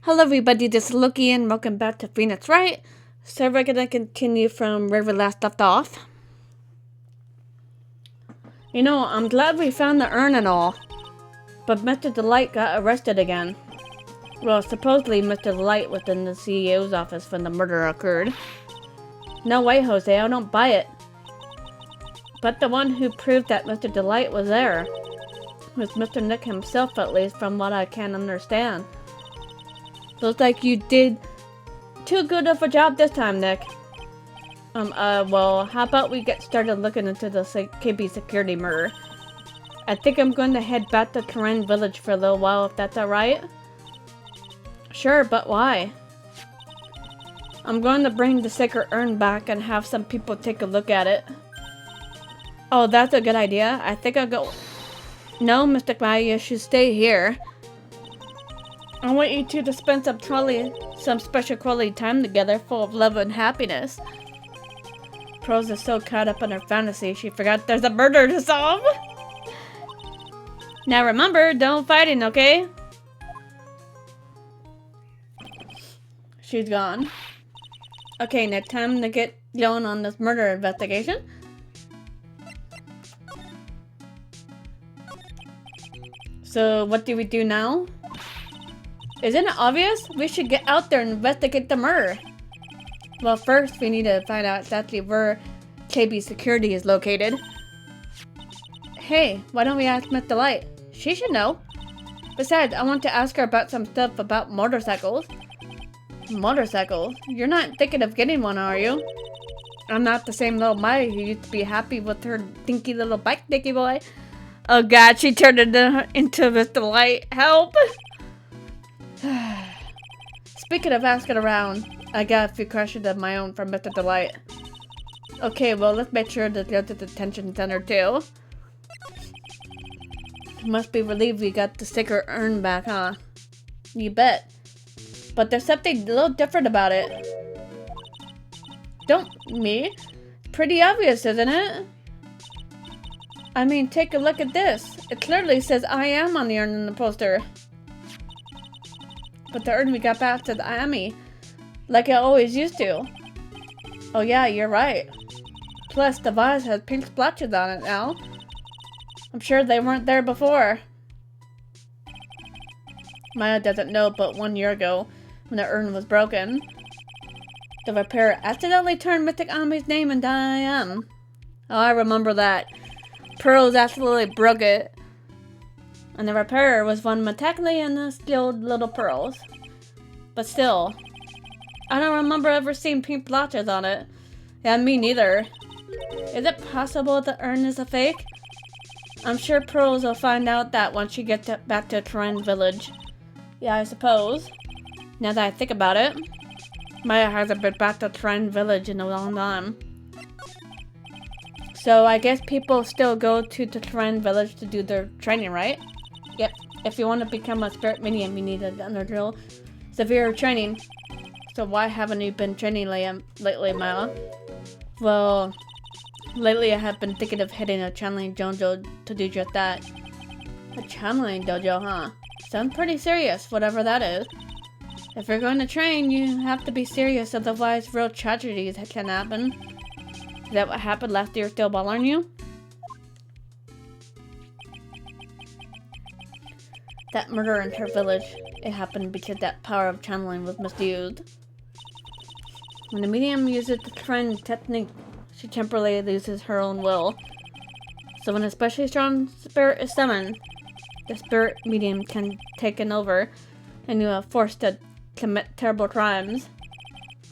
Hello everybody, this is Loki and welcome back to Phoenix Wright. So we're gonna continue from where we last left off. You know, I'm glad we found the urn and all, but Mr. Delight got arrested again. Well, supposedly Mr. Delight was in the CEO's office when the murder occurred. No way, Jose, I don't buy it. But the one who proved that Mr. Delight was there was Mr. Nick himself, at least from what I can understand. Looks like you did too good of a job this time, Nick. Well, how about we get started looking into the KB security murder? I think I'm going to head back to Terrain Village for a little while, if that's alright. Sure, but why? I'm going to bring the sacred urn back and have some people take a look at it. Oh, that's a good idea. I think I'll go... No, Mr. Mai, you should stay here. I want you two to spend some special quality time together full of love and happiness. Prose is so caught up in her fantasy, she forgot there's a murder to solve. Now remember, don't fighting, okay? She's gone. Okay, now time to get going on this murder investigation. So, what do we do now? Isn't it obvious? We should get out there and investigate the murder. Well, first we need to find out exactly where KB security is located. Hey, why don't we ask Miss Delight? She should know. Besides, I want to ask her about some stuff about motorcycles. Motorcycles? You're not thinking of getting one, are you? I'm not the same little Mai who used to be happy with her dinky little bike, dicky boy. Oh god, she turned it into Miss Delight. Help! Speaking of asking around, I got a few questions of my own from Mr. Delight. Okay, well, let's make sure to go to the detention center too. Must be relieved we got the sacred urn back, huh? You bet. But there's something a little different about it. Don't me? Pretty obvious, isn't it? I mean, take a look at this. It clearly says I am on the urn in the poster. But the urn we got back to the Ami, like it always used to. Oh yeah, you're right. Plus, the vase has pink splotches on it now. I'm sure they weren't there before. Maya doesn't know, but 1 year ago, when the urn was broken, the repairer accidentally turned Mystic Ami's name into I am. Oh, I remember that. Pearls absolutely broke it. And the repairer was one meticulously and the skilled little pearls. But still, I don't remember ever seeing pink blotches on it. Yeah, me neither. Is it possible the urn is a fake? I'm sure Pearls will find out that once she gets back to Terrain Village. Yeah, I suppose. Now that I think about it, Maya hasn't been back to Terrain Village in a long time. So I guess people still go to the Terrain Village to do their training, right? Yep, if you want to become a spirit medium, you need to undergo severe training. So why haven't you been training lately, Maya? Well, lately I have been thinking of hitting a channeling dojo to do just that. A channeling dojo, huh? Sounds pretty serious, whatever that is. If you're going to train, you have to be serious, otherwise real tragedies can happen. Is that what happened last year still bothering you? That murder in her village, it happened because that power of channeling was misused. When the medium uses the trend technique, she temporarily loses her own will. So when a especially strong spirit is summoned, the spirit medium can take it over, and you are forced to commit terrible crimes.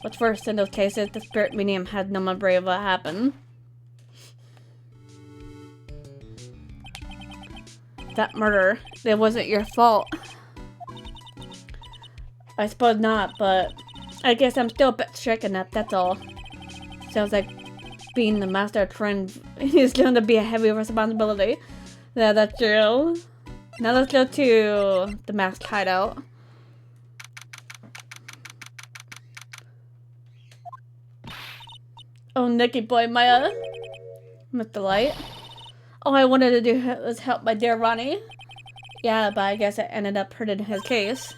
What's worse, in those cases, the spirit medium had no memory of what happened. That murder, it wasn't your fault. I suppose not, but I guess I'm still a bit shaken up, that's all. Sounds like being the master trend is going to be a heavy responsibility. Yeah, that's true. Now let's go to the masked hideout. Oh, Nicky boy, Maya. Miss Delight. All I wanted to do was help my dear Ronnie. Yeah, but I guess it ended up hurting his case.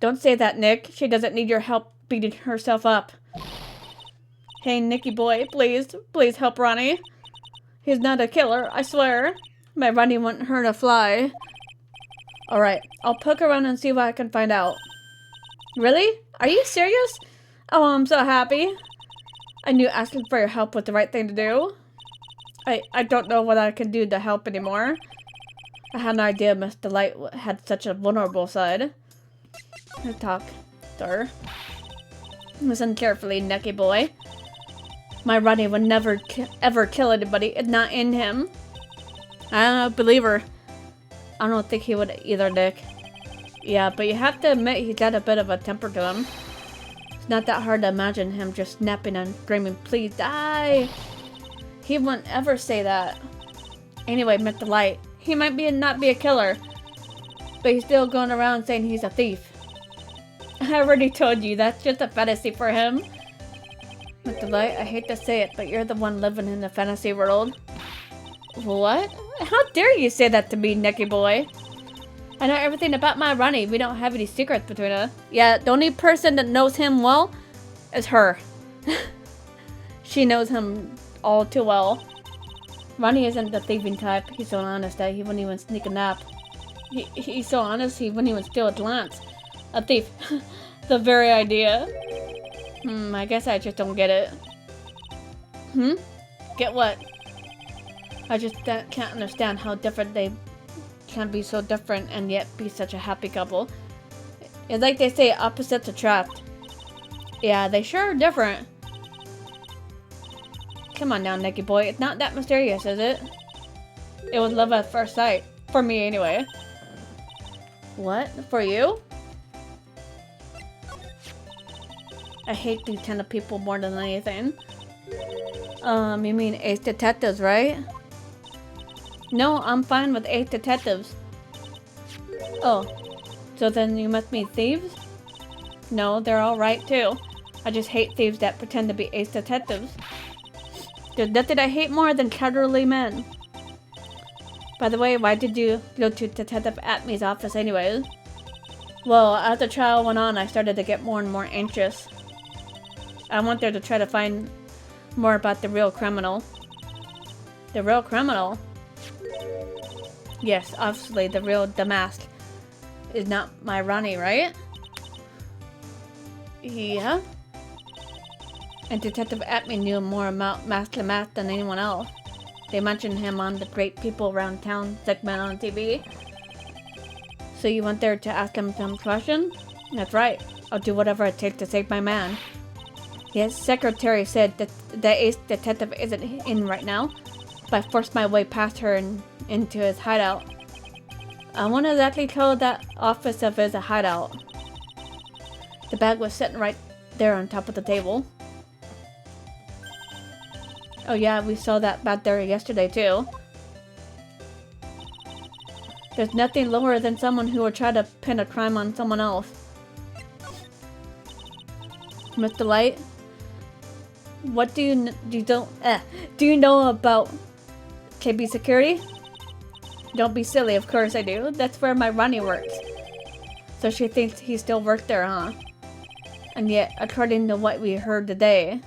Don't say that, Nick. She doesn't need your help beating herself up. Hey, Nicky boy, please help Ronnie. He's not a killer, I swear. My Ronnie wouldn't hurt a fly. Alright, I'll poke around and see what I can find out. Really? Are you serious? Oh, I'm so happy. I knew asking for your help was the right thing to do. I don't know what I can do to help anymore. I had no idea Miss Delight had such a vulnerable side. Let's talk, sir. Listen carefully, Nicky boy. My Ronnie would never ever kill anybody. It's not in him. I don't believe her. I don't think he would either, Nick. Yeah, but you have to admit he's got a bit of a temper to him. It's not that hard to imagine him just snapping and screaming, please die. He wouldn't ever say that. Anyway, Miss Delight, he might not be a killer, but he's still going around saying he's a thief. I already told you, that's just a fantasy for him. Miss Delight, I hate to say it, but you're the one living in the fantasy world. What? How dare you say that to me, Nicky boy? I know everything about my Ronnie. We don't have any secrets between us. Yeah, the only person that knows him well is her. She knows him all too well. Ronnie isn't the thieving type. He's so honest that he wouldn't even sneak a nap. He's so honest he wouldn't even steal a glance. A thief. The very idea. I guess I just don't get it. Get what? I just can't understand how different they can be, so different and yet be such a happy couple. It's like they say opposites attract. Yeah, they sure are different. Come on now, Nicky boy. It's not that mysterious, is it? It was love at first sight. For me, anyway. What? For you? I hate these kind of people more than anything. You mean ace detectives, right? No, I'm fine with ace detectives. Oh, so then you must be thieves? No, they're alright too. I just hate thieves that pretend to be ace detectives. There's nothing I hate more than cowardly men. By the way, why did you go to Detective Atmy's office anyways? Well, as the trial went on, I started to get more and more anxious. I went there to try to find more about the real criminal. The real criminal? Yes, obviously the real Damask is not my Ronnie, right? Yeah. And Detective Atmy knew more about Master Mask than anyone else. They mentioned him on the Great People Around Town segment on TV. So you went there to ask him some questions? That's right. I'll do whatever it takes to save my man. His secretary said that the ace detective isn't in right now, but I forced my way past her and into his hideout. I won't exactly tell that office of his a hideout. The bag was sitting right there on top of the table. Oh yeah, we saw that bag there yesterday too. There's nothing lower than someone who would try to pin a crime on someone else. Mr. Light, what do you know about KB Security? Don't be silly, of course I do. That's where my Ronnie works. So she thinks he still works there, huh? And yet, according to what we heard today,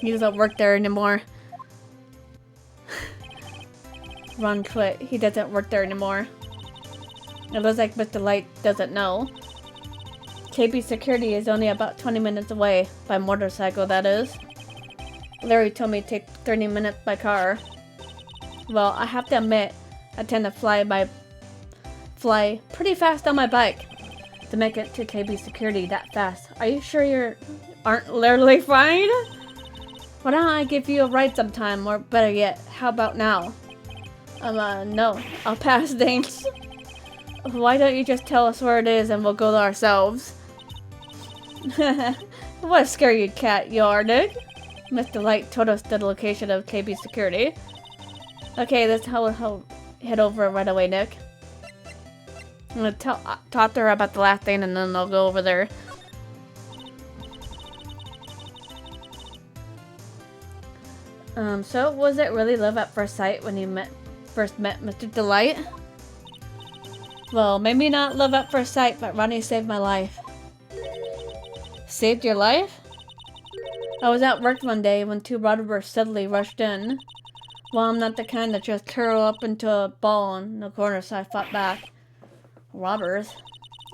he doesn't work there anymore. Ron quit. He doesn't work there anymore. It looks like Mr. Light doesn't know. KB Security is only about 20 minutes away, by motorcycle that is. Larry told me to take 30 minutes by car. Well, I have to admit, I tend to fly pretty fast on my bike to make it to KB Security that fast. Are you sure you aren't literally flying? Why don't I give you a ride sometime, or better yet, how about now? No, I'll pass, thanks. Why don't you just tell us where it is and we'll go there ourselves? What a scary cat you are, Nick. Mr. Light told us the location of KB Security. Okay, let's head over right away, Nick. I'm gonna talk to her about the last thing and then I'll go over there. So was it really love at first sight when you met first met Mr. Delight? Well, maybe not love at first sight, but Ronnie saved my life. Saved your life? I was at work one day when 2 robbers suddenly rushed in. Well, I'm not the kind that just curl up into a ball in the corner, so I fought back. Robbers?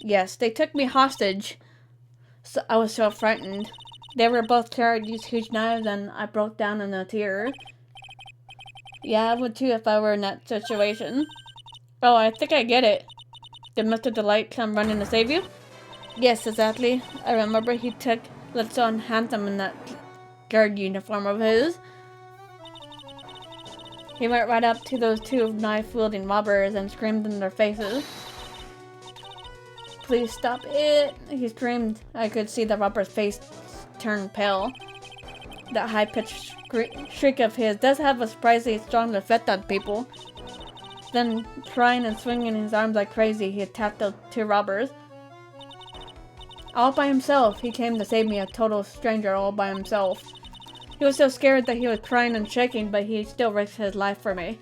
Yes, they took me hostage. So I was so frightened. They were both carrying these huge knives and I broke down in a tear. Yeah, I would too if I were in that situation. Oh, I think I get it. Did Mr. Delight come running to save you? Yes, exactly. I remember he looked so handsome in that guard uniform of his. He went right up to those 2 knife-wielding robbers and screamed in their faces. Please stop it, he screamed. I could see the robber's face turn pale. That high-pitched shriek of his does have a surprisingly strong effect on people. Then, crying and swinging his arms like crazy, he attacked the 2 robbers. All by himself. He came to save me, a total stranger all by himself. He was so scared that he was crying and shaking, but he still risked his life for me.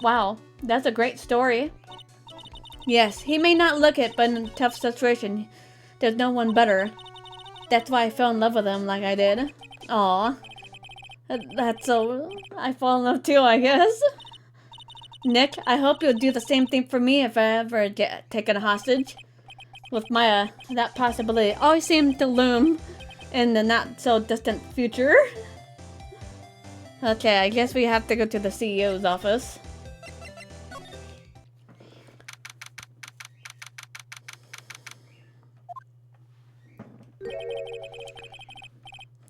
Wow, that's a great story. Yes, he may not look it, but in a tough situation, there's no one better. That's why I fell in love with him like I did. Aw. That's so... I fall in love too, I guess. Nick, I hope you'll do the same thing for me if I ever get taken hostage. With Maya, that possibility always seemed to loom in the not-so-distant future. Okay, I guess we have to go to the CEO's office.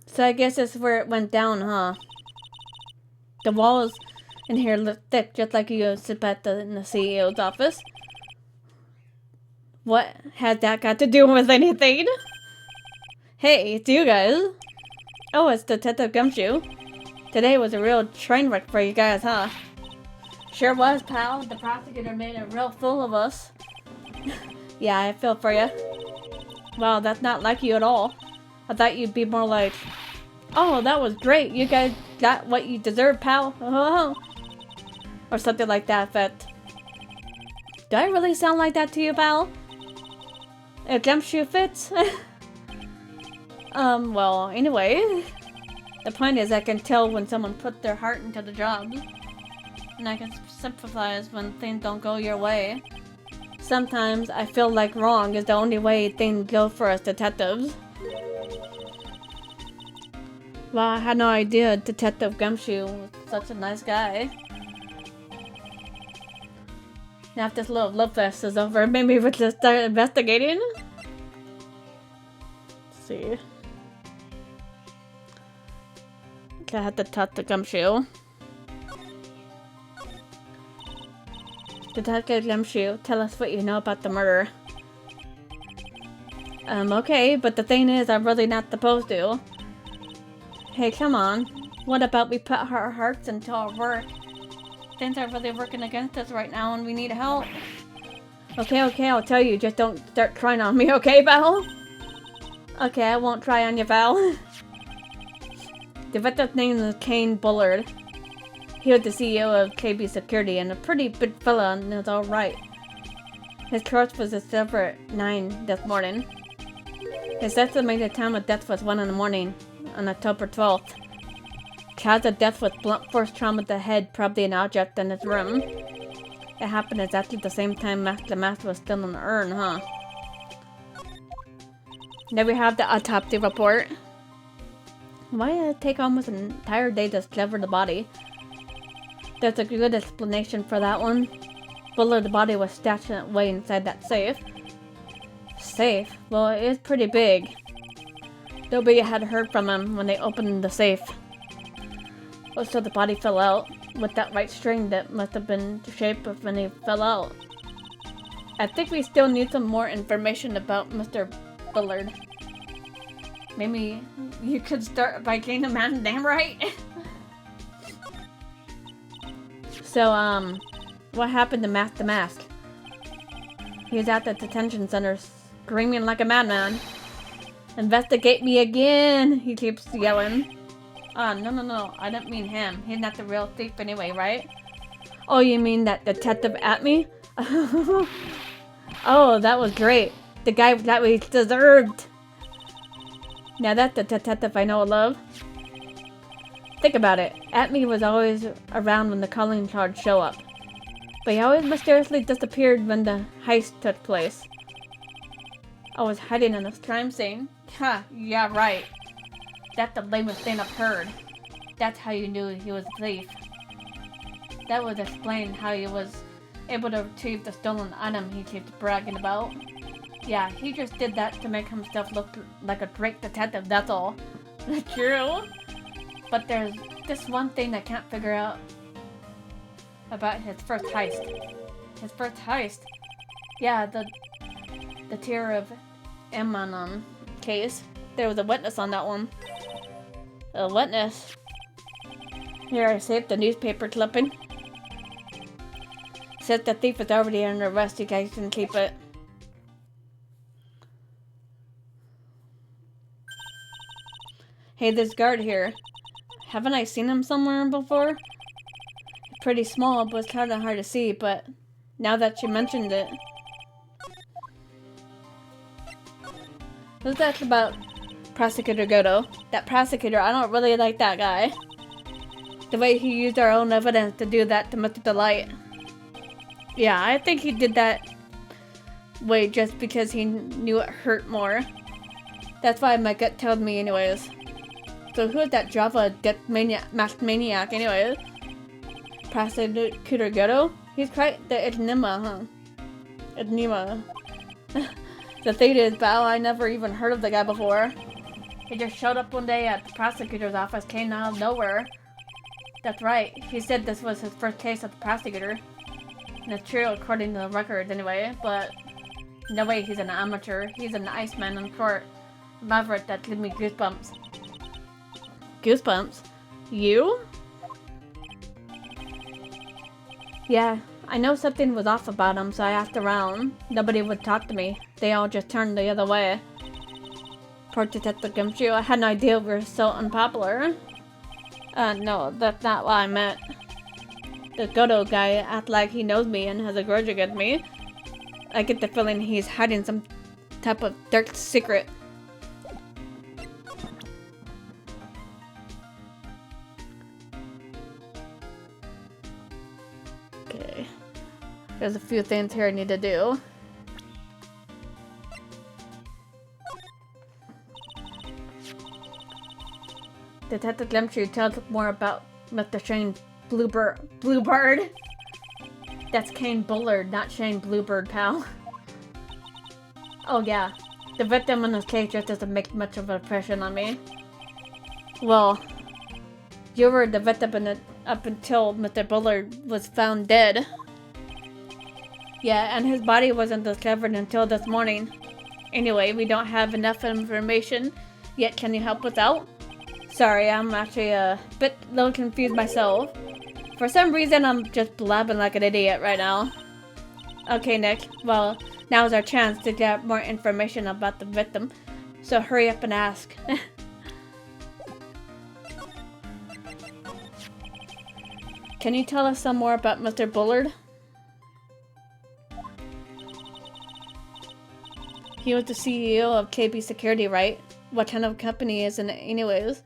So I guess that's where it went down, huh? The walls in here look thick, just like you sit in the CEO's office. What has that got to do with anything? Hey, it's you guys. Oh, it's Detective Gumshoe. Today was a real train wreck for you guys, huh? Sure was, pal. The prosecutor made a real fool of us. Yeah, I feel for you. Wow, that's not like you at all. I thought you'd be more like, oh, that was great. You guys got what you deserve, pal. Oh. Or something like that effect. Do I really sound like that to you, pal? If Gumshoe fits? Well, anyway. The point is I can tell when someone put their heart into the job. And I can sympathize when things don't go your way. Sometimes I feel like wrong is the only way things go for us detectives. Well, I had no idea Detective Gumshoe was such a nice guy. Now if this little love fest is over, maybe we'll just start investigating. Let's see. Okay, I have to talk to Gumshoe. Detective Gumshoe, tell us what you know about the murder. Okay, but the thing is, I'm really not supposed to. Hey, come on. What about we put our hearts into our work? Things are really working against us right now and we need help. Okay, I'll tell you. Just don't start trying on me, okay, Val? Okay, I won't try on you, Val. The victim's name is Kane Bullard. He was the CEO of KB Security and a pretty big fella and is alright. His corpse was discovered at 9 this morning. His estimated time of death was 1 in the morning on October 12th. Cause of death was blunt force trauma to the head, probably an object in his room. It happened exactly the same time the mask was still in the urn, huh? Then we have the autopsy report. Why did it take almost an entire day to discover the body? There's a good explanation for that one. Bullard's body was stashed away inside that safe. Safe? Well, it is pretty big. Nobody had heard from him when they opened the safe. Oh, so the body fell out with that right string that must have been the shape of when he fell out. I think we still need some more information about Mr. Bullard. Maybe you could start by getting the man's name right? So, what happened to Mask the Mask? He was at the detention center screaming like a madman. Investigate me again, he keeps yelling. No, I didn't mean him. He's not the real thief anyway, right? Oh, you mean that detective at me? Oh, that was great. The guy that we deserved. Now that's the detective I know and love. Think about it. Atme was always around when the calling cards show up. But he always mysteriously disappeared when the heist took place. I was hiding in this crime scene. Ha, yeah, right. That's the lamest thing I've heard. That's how you knew he was a thief. That would explain how he was able to retrieve the stolen item he keeps bragging about. Yeah, he just did that to make himself look like a great detective, that's all. True. But there's this one thing I can't figure out about his first heist. His first heist? Yeah, the Tear of Emmanon case. There was a witness on that one. A witness? Here, I saved the newspaper clipping. Says the thief is already under arrest, you guys can keep it. Hey, this guard here. Haven't I seen him somewhere before? Pretty small, but it's kinda hard to see, but now that you mentioned it. Let's talk about Prosecutor Goto. That prosecutor, I don't really like that guy. The way he used our own evidence to do that to Mr. Delight. Yeah, I think he did that way just because he knew it hurt more. That's why my gut told me anyways. So who is that Java masked maniac anyways? Prosecutor Goto? He's quite the enigma, huh? Enigma. The thing is, Bao, I never even heard of the guy before. He just showed up one day at the prosecutor's office, came out of nowhere. That's right, he said this was his first case at the prosecutor. And it's true according to the records anyway, but no way he's an amateur. He's an Iceman in court. Maverick that gave me goosebumps. Goosebumps? You? Yeah, I know something was off about him, so I asked around. Nobody would talk to me. They all just turned the other way. Poor Detective Gumshoe, I had no idea we were so unpopular. No, that's not what I meant. The Goto guy acts like he knows me and has a grudge against me. I get the feeling he's hiding some type of dark secret. Okay. There's a few things here I need to do. Detective Gumshoe tells us more about Mr. Shane Bluebird. That's Kane Bullard, not Shane Bluebird, pal. Oh yeah, the victim in this case just doesn't make much of an impression on me. Well, you were the victim up until Mr. Bullard was found dead. Yeah, and his body wasn't discovered until this morning. Anyway, we don't have enough information yet. Can you help us out? Sorry, I'm actually a little confused myself. For some reason, I'm just blabbing like an idiot right now. Okay, Nick. Well, now's our chance to get more information about the victim. So hurry up and ask. Can you tell us some more about Mr. Bullard? He was the CEO of KB Security, right? What kind of company is it anyways?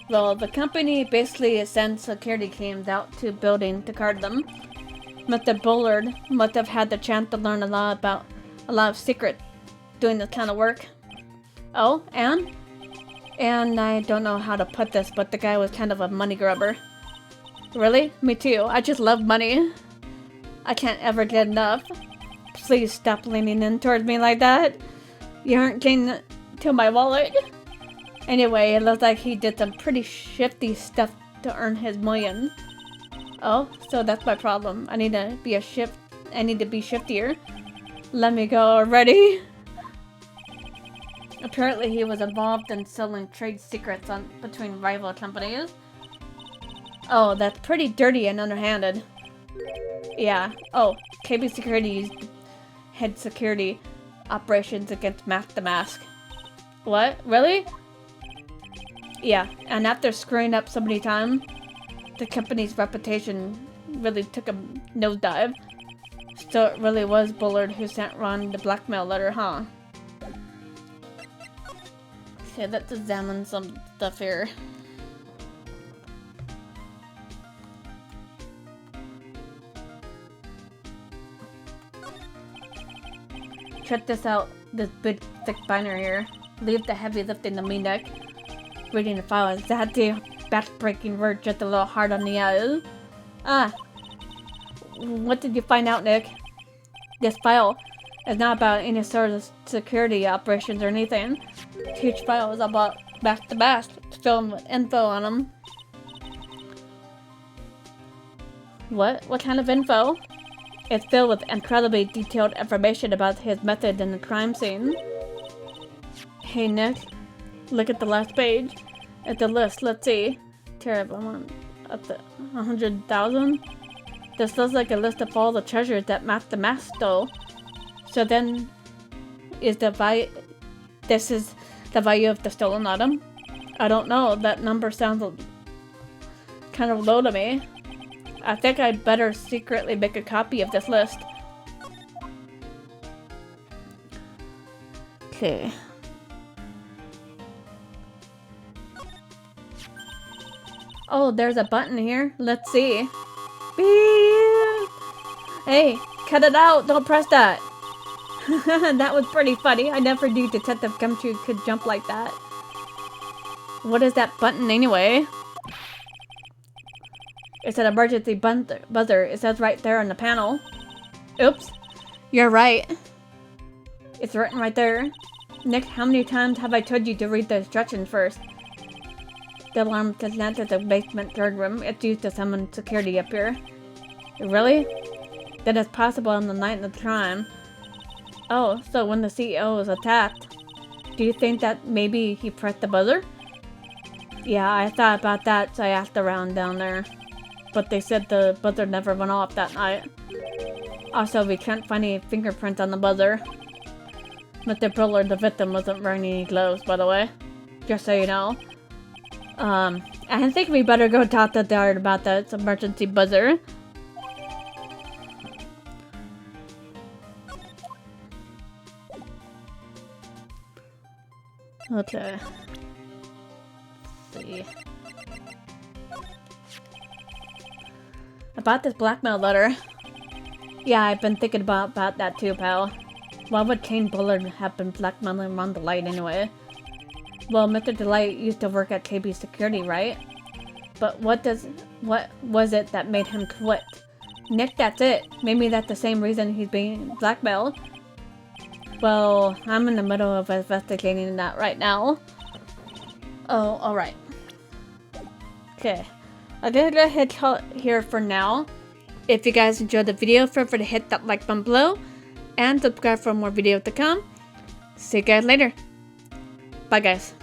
Well, the company basically sends security cams out to buildings to guard them. Mr. Bullard must have had the chance to learn a lot of secret doing this kind of work. Oh, and I don't know how to put this, but the guy was kind of a money grubber. Really? Me too. I just love money. I can't ever get enough. Please stop leaning in towards me like that. You aren't getting to my wallet. Anyway, it looks like he did some pretty shifty stuff to earn his million. Oh, so that's my problem. I need to be shiftier. Let me go already. Apparently he was involved in selling trade secrets between rival companies. Oh, that's pretty dirty and underhanded. Yeah. Oh, KB Security's head security operations against Mask the Mask. What? Really? Yeah, and after screwing up so many times, The company's reputation really took a nosedive. So it really was Bullard who sent Ron the blackmail letter, huh? Okay, let's examine some stuff here. Check this out, this big thick binder here. Leave the heavy lifting to me, Nick. Reading the file is that the back-breaking word just a little hard on the eyes. Ah. What did you find out, Nick? This file is not about any sort of security operations or anything. Each file is about back-to-back, filled with info on them. What? What kind of info? It's filled with incredibly detailed information about his method in the crime scene. Hey Nick, look at the last page. At the list, let's see. Terrible, I'm at the 100,000. This looks like a list of all the treasures that Master Mask stole. So then, this is the value of the stolen item? I don't know, that number sounds kind of low to me. I think I'd better secretly make a copy of this list. Okay. Oh, there's a button here. Let's see. Beep. Hey, cut it out. Don't press that. That was pretty funny. I never knew Detective Gumshoe could jump like that. What is that button anyway? It's an emergency buzzer. It says right there on the panel. Oops. You're right. It's written right there. Nick, how many times have I told you to read the instructions first? The alarm does not at the basement third room. It's used to summon security up here. Really? That is possible on the night of the crime. Oh, so when the CEO was attacked, do you think that maybe he pressed the buzzer? Yeah, I thought about that, so I asked around down there. But they said the buzzer never went off that night. Also, we can't find any fingerprints on the buzzer. Mr. Bullard, the victim, wasn't wearing any gloves, by the way. Just so you know. I think we better go talk to Dart about that emergency buzzer. Okay. Let's see. About this blackmail letter. Yeah, I've been thinking about that too, pal. Why would Kane Bullard have been blackmailing Ron Delight anyway? Well, Mr. Delight used to work at KB Security, right? But what was it that made him quit? Nick, that's it. Maybe that's the same reason he's being blackmailed. Well, I'm in the middle of investigating that right now. Oh, alright. Okay. I'm gonna go ahead here for now. If you guys enjoyed the video, feel free to hit that like button below. And subscribe for more videos to come. See you guys later. Bye guys.